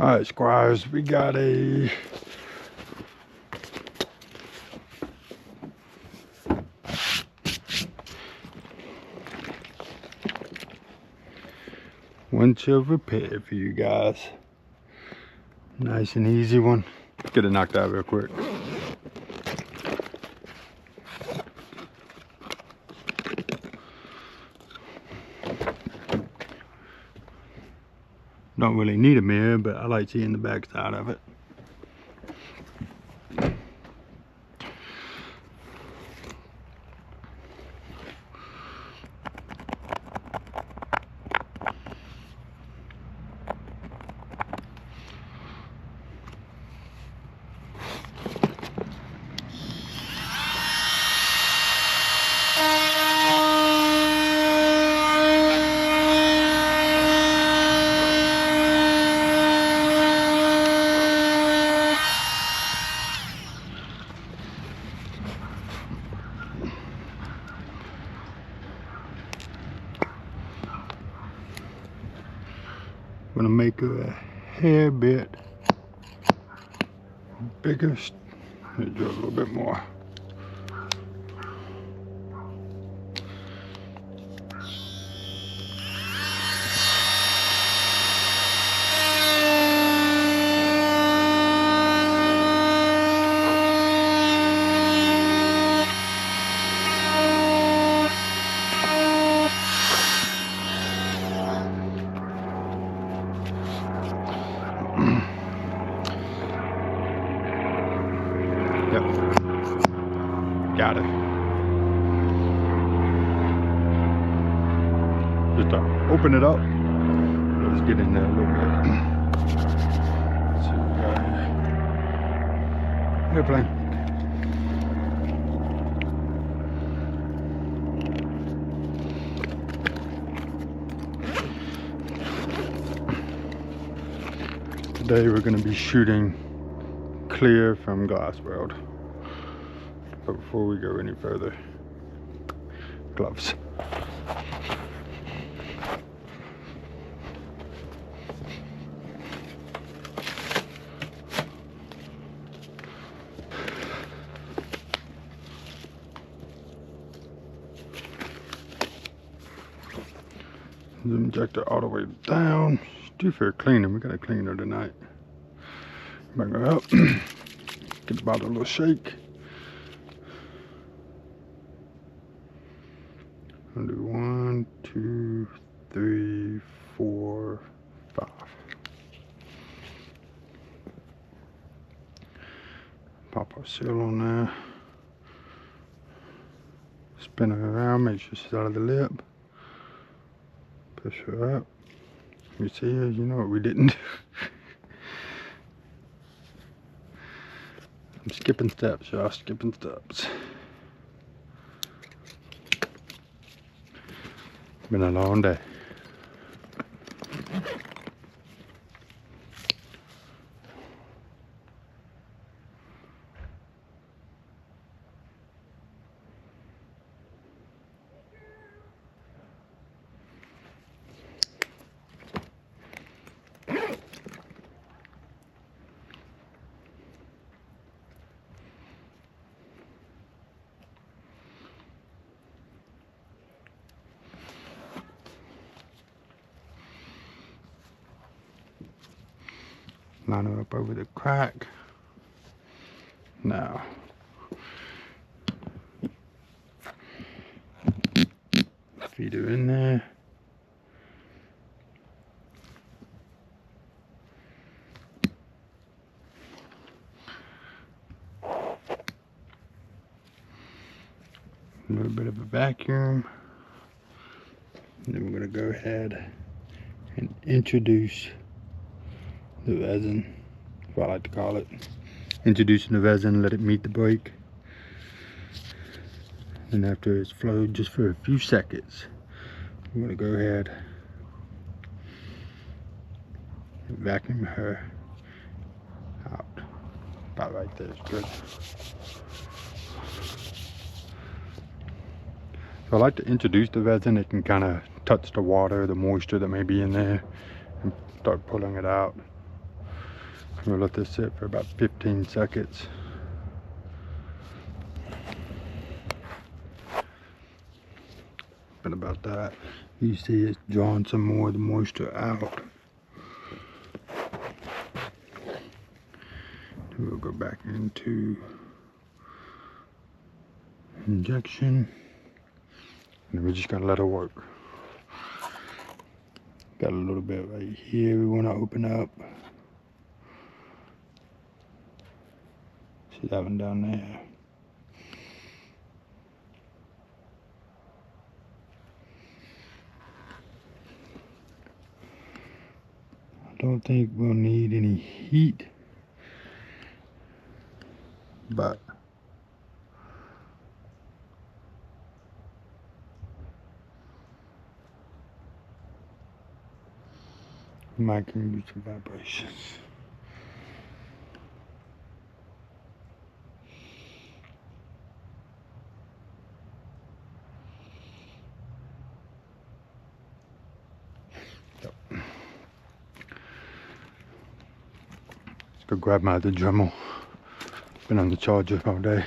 Alright, squires, we got a windshield repair for you guys. Nice and easy one. Let's get it knocked out real quick. Don't really need a mirror, but I like seeing the back side of it. I'm gonna make her a hair bit bigger. Maybe do a little bit more. Yep, got it. Just open it up. Let's get in there a little bit. Let's see what we got here. Airplane. Today we're going to be shooting clear from Glasweld. But before we go any further, gloves. The injector all the way down. It's due for a cleaning. We gotta clean her tonight. Bring her up. Get the bottle a little shake. I'll do 1, 2, 3, 4, 5. Pop our seal on there. Spin her around, make sure she's out of the lip. Push her up. You see her, you know what we didn't do. I'm skipping steps, y'all, skipping steps. Been a long day. Line her up over the crack. Now, feed her in there. A little bit of a vacuum. And then we're going to go ahead and introduce the resin, that's what I like to call it. Introducing the resin, let it meet the brake. And after it's flowed just for a few seconds, I'm going to go ahead and vacuum her out. About right there is good. So I like to introduce the resin. It can kind of touch the water, the moisture that may be in there, and start pulling it out. We'll let this sit for about 15 seconds. But about that, you see it's drawing some more of the moisture out. We'll go back into injection, and then we just gotta let it work. Got a little bit right here we want to open up. See that one down there. I don't think we'll need any heat, but might can use some vibrations. Yep. Let's go grab my other Dremel. Been on the charger all day.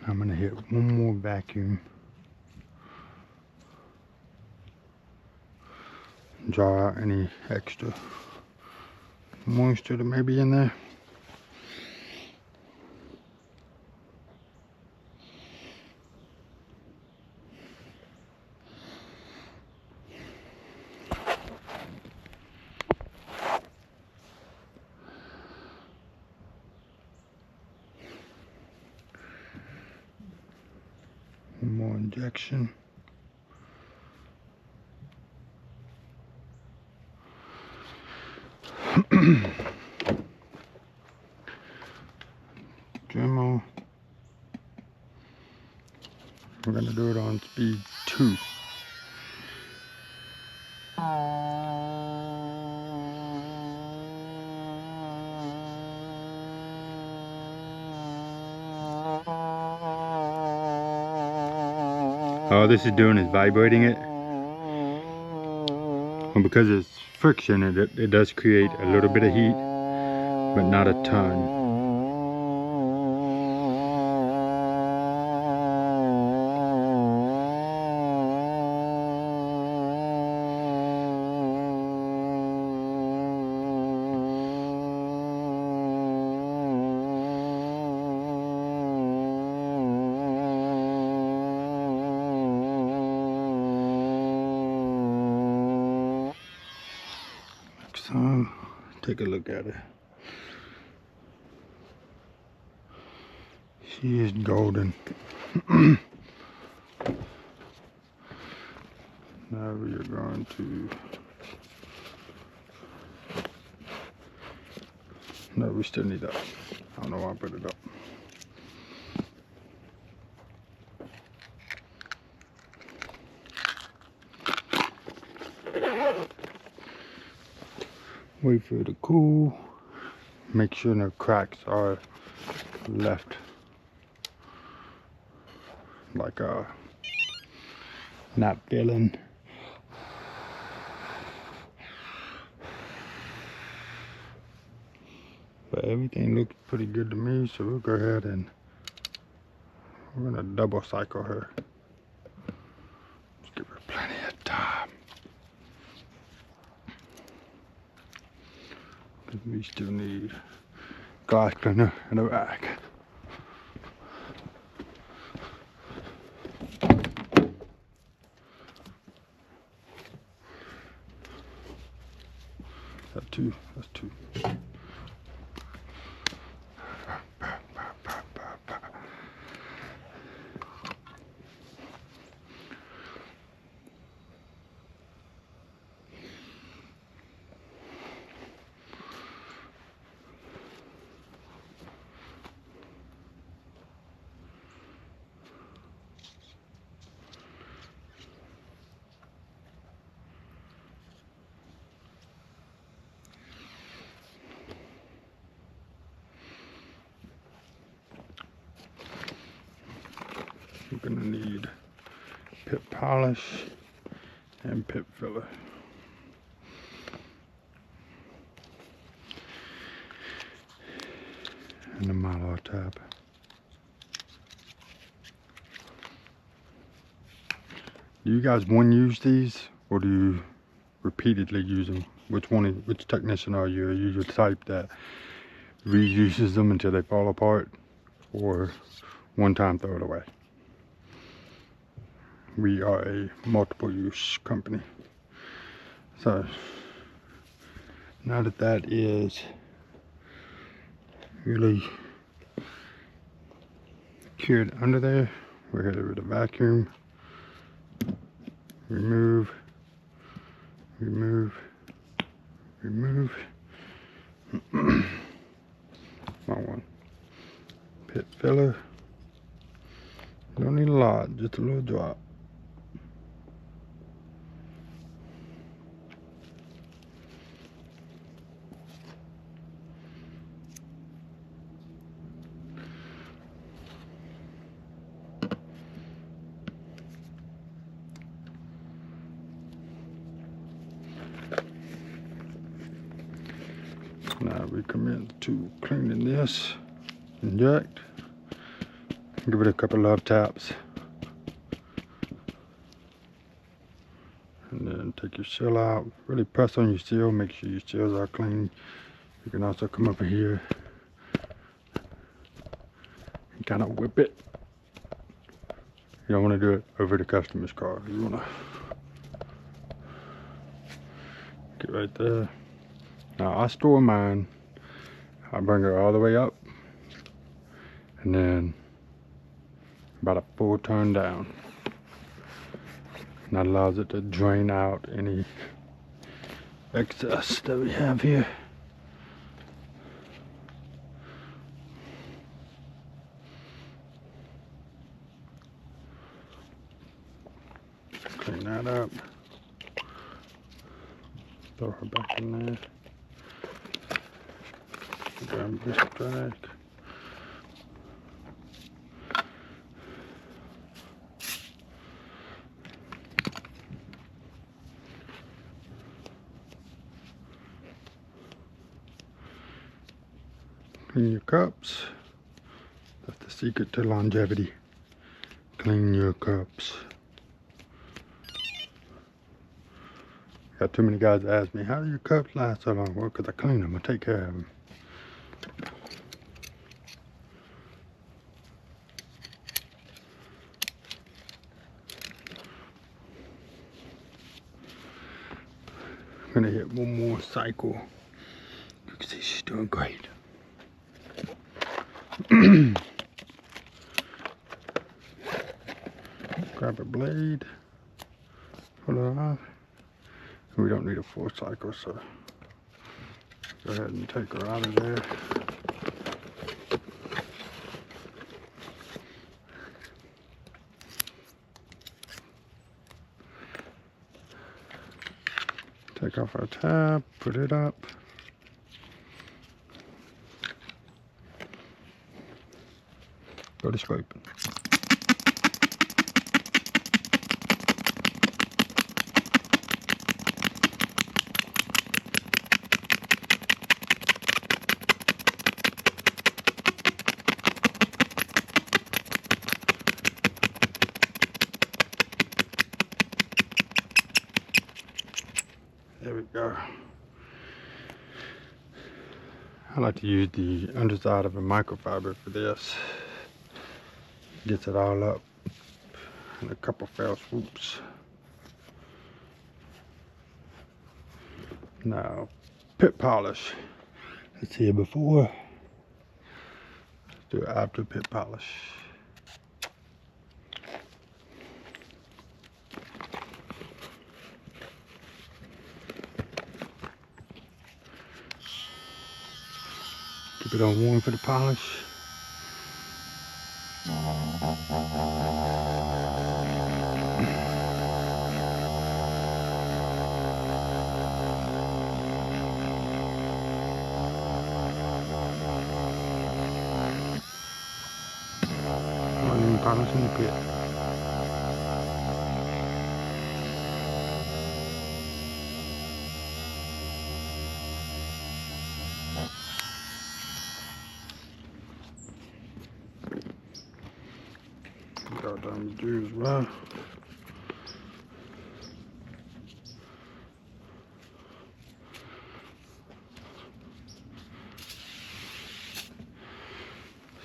I'm gonna hit one more vacuum. Draw out any extra moisture that may be in there. One more injection. Dremel. We're gonna do it on speed 2. All this is doing is vibrating it. And because it's friction, it does create a little bit of heat, but not a ton. So, take a look at her. She is golden. Now we are going to... No, we still need that. I don't know why I put it up. Wait for it to cool. Make sure no cracks are left. Like not filling. But everything looks pretty good to me, so we'll go ahead and we're gonna double cycle her. Let's give her plenty of time. Because we still need glass cleaner and a rag. That's two. That's two. gonna need pit polish and pit filler. And a Mylar tab. Do you guys one-use these, or do you repeatedly use them? Which technician are you? Are you the type that reuses them until they fall apart, or one time throw it away? We are a multiple use company. So now that that is really cured under there, we're headed with a vacuum. Remove, remove, remove. Wrong one. Pit filler. Don't need a lot, just a little drop. Now we commence to cleaning this. Inject. Give it a couple love taps. And then take your seal out. Really press on your seal. Make sure your seals are clean. You can also come over here and kind of whip it. You don't want to do it over the customer's car. You want to get right there. Now I store mine. I bring it all the way up, and then about a full turn down. And that allows it to drain out any excess that we have here. Clean that up. Throw her back in there. Grab this drag. Clean your cups. That's the secret to longevity. Clean your cups. Got too many guys ask me, how do your cups last so long? Well, because I clean them, I take care of them. I'm gonna hit one more cycle. You can see she's doing great. Grab a blade, pull it off. We don't need a full cycle, so go ahead and take her out of there. Take off our tab, put it up. Go to scraping. There we go. I like to use the underside of a microfiber for this. Gets it all up in a couple fell swoops. Now, pit polish. Let's see it before. Let's do it after pit polish. Keep it on warm for the polish. Polishing the pit. dark diamonds do as well.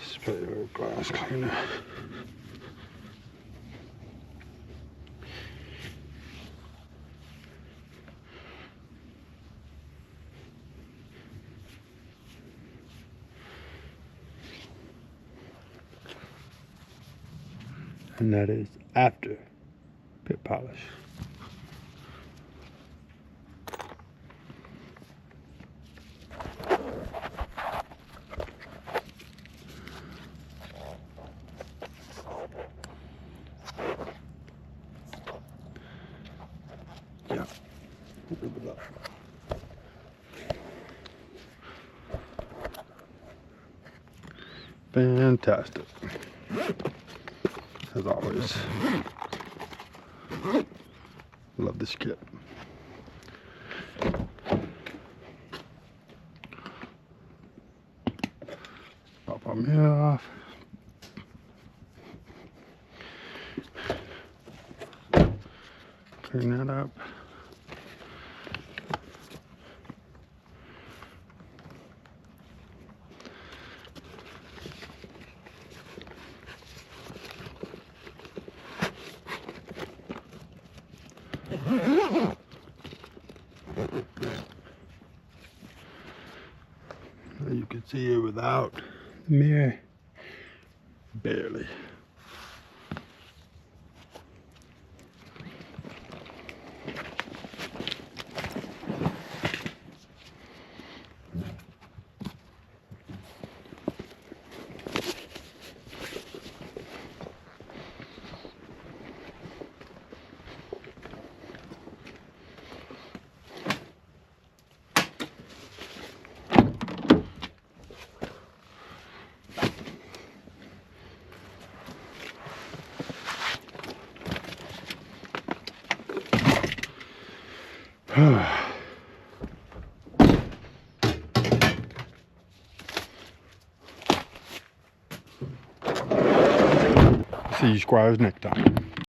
Spray your glass cleaner. And that is after pit polish. Yeah. Fantastic. As always. Love this kit. Pop our mirror off. Clean that up. You can see it without the mirror, barely. See you squires next time.